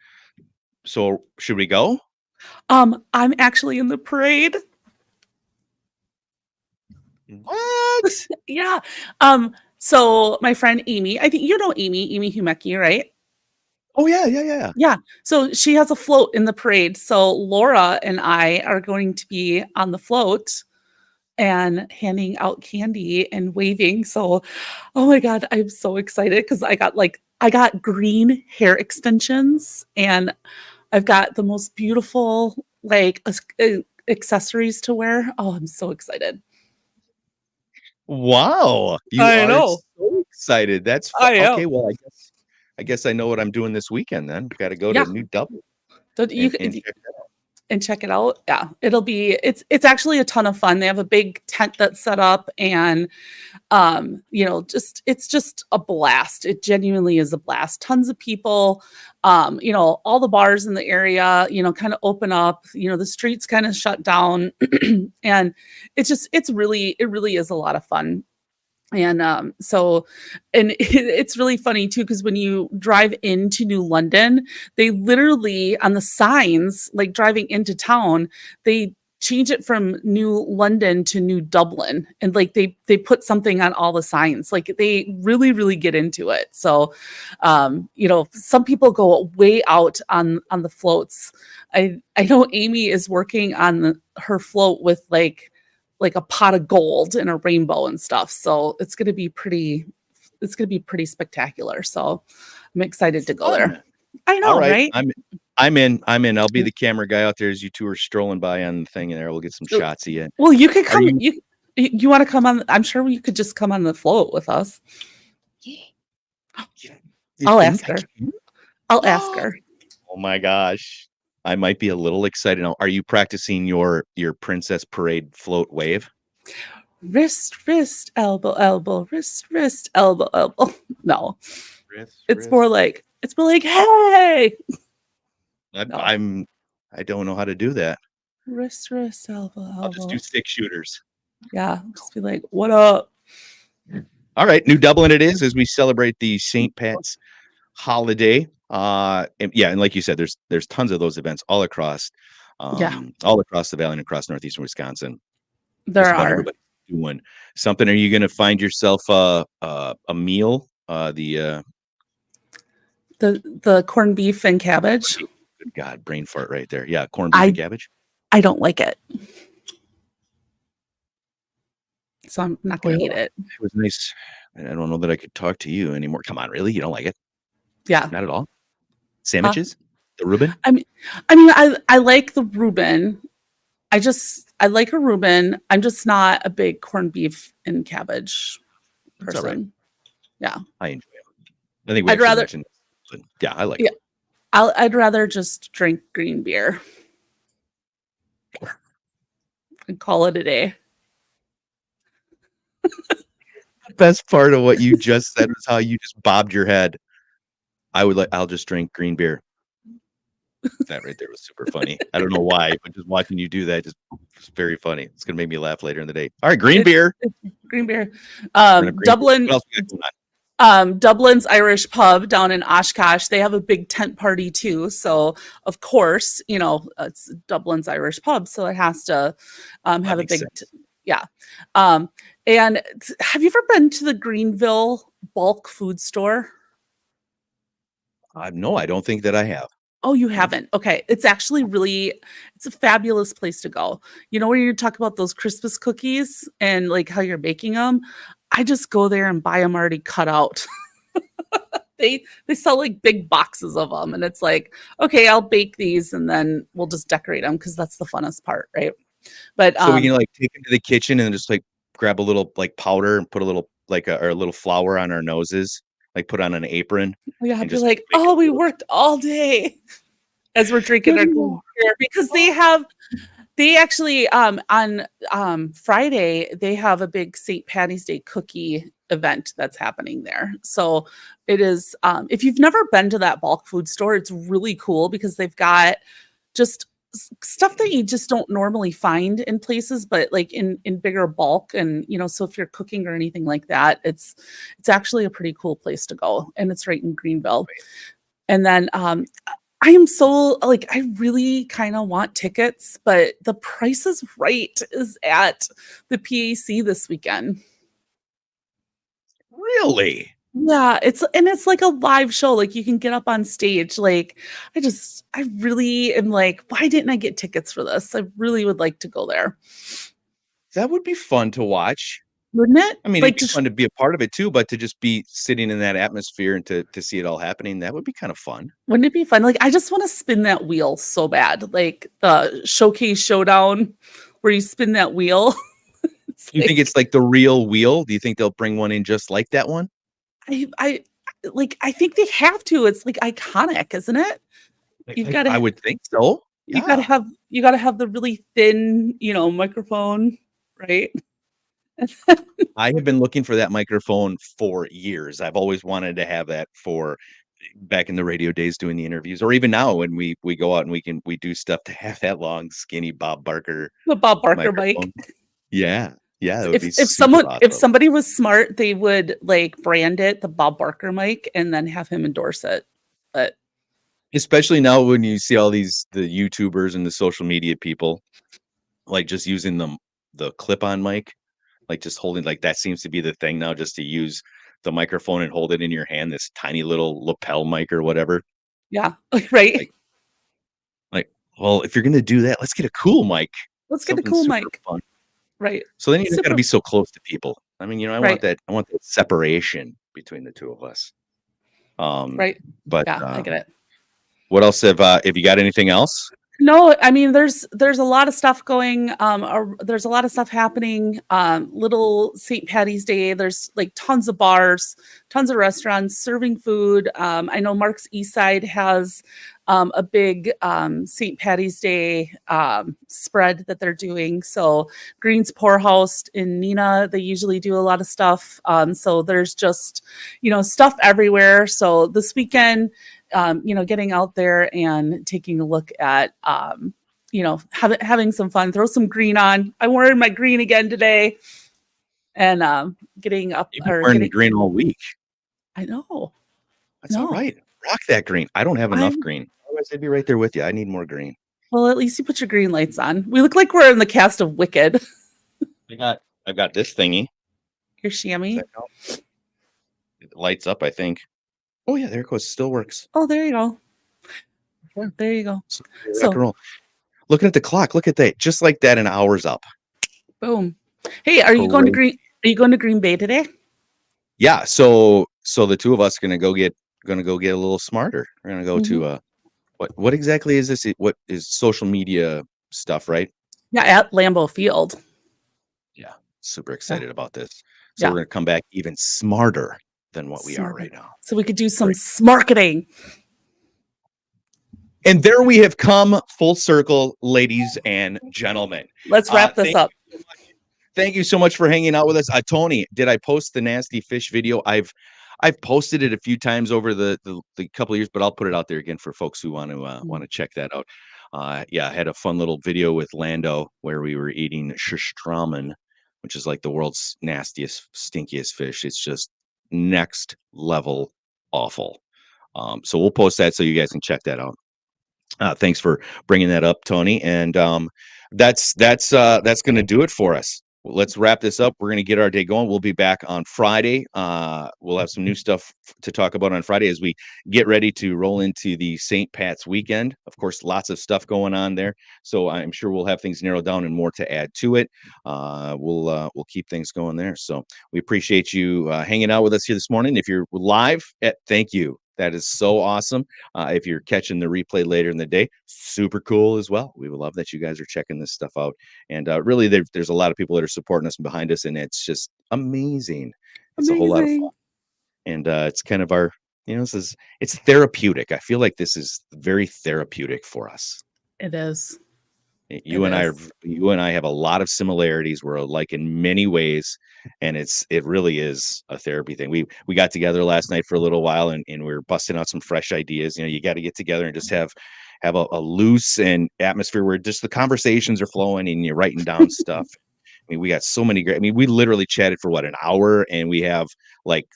So should we go? I'm actually in the parade. What? Yeah. So my friend Amy, I think you know Amy Humecki, right? Oh yeah. Yeah. So she has a float in the parade. So Laura and I are going to be on the float and handing out candy and waving. So, oh my God, I'm so excited because I got green hair extensions and I've got the most beautiful accessories to wear. Oh, I'm so excited. Wow. You I are know. so excited. That's I am. okay. Well, I guess I know what I'm doing this weekend then. Got to go Yeah. to New Dublin So you and could check that out. and check it out. Yeah, it's actually a ton of fun. They have a big tent that's set up and it's just a blast. It genuinely is a blast. Tons of people, all the bars in the area, kind of open up, the streets kind of shut down and it really is a lot of fun. And it's really funny too, because when you drive into New London, they literally on the signs, like driving into town, they change it from New London to New Dublin. And like they put something on all the signs. Like they really, really get into it. So some people go way out on the floats. I know Amy is working on her float with like a pot of gold and a rainbow and stuff. So it's going to be pretty spectacular. So I'm excited to go there. I know, All right. right? I'm in. I'll be the camera guy out there as you two are strolling by on the thing and there. We'll get some shots of you. Well, you could come. You want to come on? I'm sure you could just come on the float with us. I'll ask her. I'll ask her. Oh my gosh. I might be a little excited now. Are you practicing your Princess Parade float wave? Wrist, elbow, elbow, wrist, elbow, elbow. No. It's more like, hey. I don't know how to do that. Wrist, elbow, elbow. I'll just do stick shooters. Yeah. Just be like, what up? All right. New Dublin it is as we celebrate the St. Pat's holiday. And like you said, there's tons of those events all across the valley and across northeastern Wisconsin. There are. Everybody's doing something. Are you going to find yourself a meal? The corned beef and cabbage. Good God, brain fart right there. Yeah, corned beef and cabbage. I don't like it, so I'm not going to eat it. It was nice. I don't know that I could talk to you anymore. Come on, really? You don't like it? Yeah, not at all. Sandwiches, the Reuben. I mean, I like the Reuben. I like a Reuben. I'm just not a big corned beef and cabbage person. Right. Yeah, I enjoy it. I think I'd rather. Yeah, I like it. I'd rather just drink green beer and call it a day. The best part of what you just said was how you just bobbed your head. I'll just drink green beer. That right there was super funny. I don't know why, but just watching you do that just was very funny. It's gonna make me laugh later in the day. All right, green beer. Green beer. Dublin. What else we got going on? Dublin's Irish Pub down in Oshkosh, they have a big tent party too. So of course, it's Dublin's Irish Pub, so it has to have a big, yeah. And have you ever been to the Greenville bulk food store? No, I don't think that I have. Oh, you haven't? Okay. It's actually it's a fabulous place to go. When you talk about those Christmas cookies and like how you're baking them, I just go there and buy them already cut out. They sell like big boxes of them. And it's like, okay, I'll bake these and then we'll just decorate them because that's the funnest part, right? But so we can like take into the kitchen and just like grab a little like powder and put a little like a little flour on our noses, like put on an apron Yeah, I'd and be just like, make a "Oh, we little. worked all day," as we're drinking our green beer because they actually, on, Friday, they have a big St. Patty's Day cookie event that's happening there. So it is, if you've never been to that bulk food store, it's really cool because they've got just stuff that you just don't normally find in places, but like in bigger bulk. And so if you're cooking or anything like that, it's actually a pretty cool place to go, and it's right in Greenville. And then I am so like I really kind of want tickets, but the Price is Right is at the PAC this weekend. Really? Yeah, it's like a live show. Like you can get up on stage. Like I really am like, why didn't I get tickets for this? I really would like to go there. That would be fun to watch. Wouldn't it? I mean, it'd Like be fun to be a part of it too, but to just be sitting in that atmosphere and to see it all happening, that would be kind of fun. wouldn't it be fun? Like I just want to spin that wheel so bad. Like the Showcase Showdown where you spin that wheel. It's Do you think like it's like the real wheel? Do you think they'll bring one in just like that one? I like I think they have to. It's like iconic, isn't it? You've got I to would think so. you got to Yeah. have you got to have the really thin, microphone, right? I have been looking for that microphone for years. I've always wanted to have that for back in the radio days doing the interviews, or even now when we go out and we do stuff to have that long, skinny Bob Barker The Bob Barker mic. microphone. Yeah. Yeah, that would If be if super someone if awesome. somebody was smart, they would like brand it the Bob Barker mic and then have him endorse it. But Especially now when you see all the YouTubers and the social media people like just using the clip-on mic, like just holding like that seems to be the thing now, just to use the microphone and hold it in your hand, this tiny little lapel mic or whatever. yeah, right. Like like, well, if you're gonna do that, let's get a cool mic, Let's get a something cool super mic. fun. Right. So then you don't gotta Super be so close to people. I mean, right. I want that separation between the two of us. Um, Right. but Yeah, I get it. what else have you got anything else? No, I mean there's a lot of stuff going there's a lot of stuff happening little St. Patty's Day. There's like tons of bars, tons of restaurants serving food. I know Mark's East Side has a big St. Patty's Day spread that they're doing. So Green's Poorhouse in Nina, they usually do a lot of stuff. So there's just, stuff everywhere. So this weekend getting out there and taking a look at, having some fun, throw some green on. I'm wearing my green again today and getting up You've been or wearing the getting, green all week. I know, That's all no, right. Rock that green. I don't have enough I'm, green. Otherwise, I'd be right there with you. I need more green. well, at least you put your green lights on. We look like we're in the cast of Wicked. I've got this thingy. Your Does chamois. that count? It lights up, I think. Oh yeah, there it goes. Still works. Oh, there you go. Yeah. There you go. So, rock and So, roll. Looking at the clock, look at that. Just like that, an hour's up. boom. Hey, are you going to Great. Green Bay today? Yeah. So the two of us are gonna go get a little smarter. We're gonna go Mhm. to what exactly is this? What is social media stuff, right? Yeah, at Lambeau Field. Yeah. Super Yeah. excited about this. So Yeah. we're gonna come back even smarter than what we are Smarter. right now. So we could do some Great. smarketing. And there we have come full circle, ladies and gentlemen. Let's wrap this up. Thank you so much for hanging out with us. Tony, did I post the nasty fish video? I've posted it a few times over the couple of years, but I'll put it out there again for folks who want to check that out. Yeah, I had a fun little video with Lando where we were eating shishtramen, which is like the world's nastiest, stinkiest fish. It's just next level awful. So we'll post that so you guys can check that out. Thanks for bringing that up, Tony. And that's going to do it for us. Well, let's wrap this up. We're going to get our day going. We'll be back on Friday. We'll have some new stuff to talk about on Friday as we get ready to roll into the St. Pat's weekend. Of course, lots of stuff going on there. So I'm sure we'll have things narrowed down and more to add to it. We'll keep things going there. So we appreciate you hanging out with us here this morning. If you're live, thank you. That is so awesome. If you're catching the replay later in the day, super cool as well. We would love that you guys are checking this stuff out. And really, there's a lot of people that are supporting us and behind us, and it's just amazing. It's a whole lot of fun. Amazing. And it's kind of our, it's therapeutic. I feel like this is very therapeutic for us. It is. You It and I are, is. you and I have a lot of similarities. We're alike in many ways, and it really is a therapy thing. We got together last night for a little while, and we were busting out some fresh ideas. You got to get together and just have a loose and atmosphere where just the conversations are flowing and you're writing down stuff. I mean, we got so many great. I mean, we literally chatted for an hour, and we have like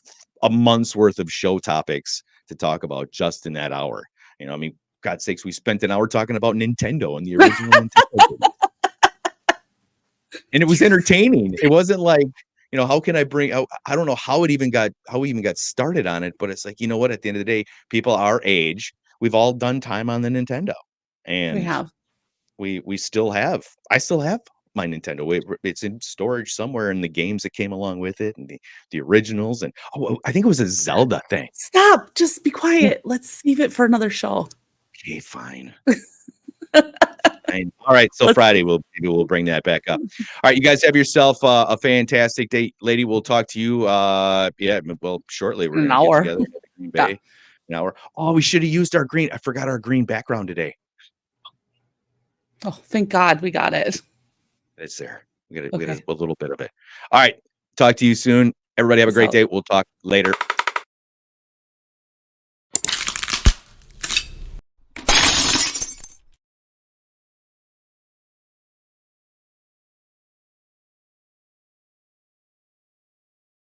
a month's worth of show topics to talk about just in that hour. I mean, God's sakes, we spent an hour talking about Nintendo and the original Nintendo games. And it was entertaining. It wasn't like, how can I bring out? I don't know how we even got started on it, but it's like, you know what? At the end of the day, people our age, we've all done time on the Nintendo, We and have. we still have. I still have my Nintendo. It's in storage somewhere, in the games that came along with it, and the originals, and I think it was a Zelda thing. Stop. Just be quiet. Let's save it for another show. Okay, fine. All right, so Friday maybe we'll bring that back up. All right, you guys have yourself a fantastic day, lady. We'll talk to you. Shortly. We're An gonna hour. get together at Green Bay. An hour. Oh, we should have used our green. I forgot our green background today. Oh, thank God we got it. It's there. We got a little bit of it. All right, talk to you soon. Everybody have a Peace great out. day. We'll talk later.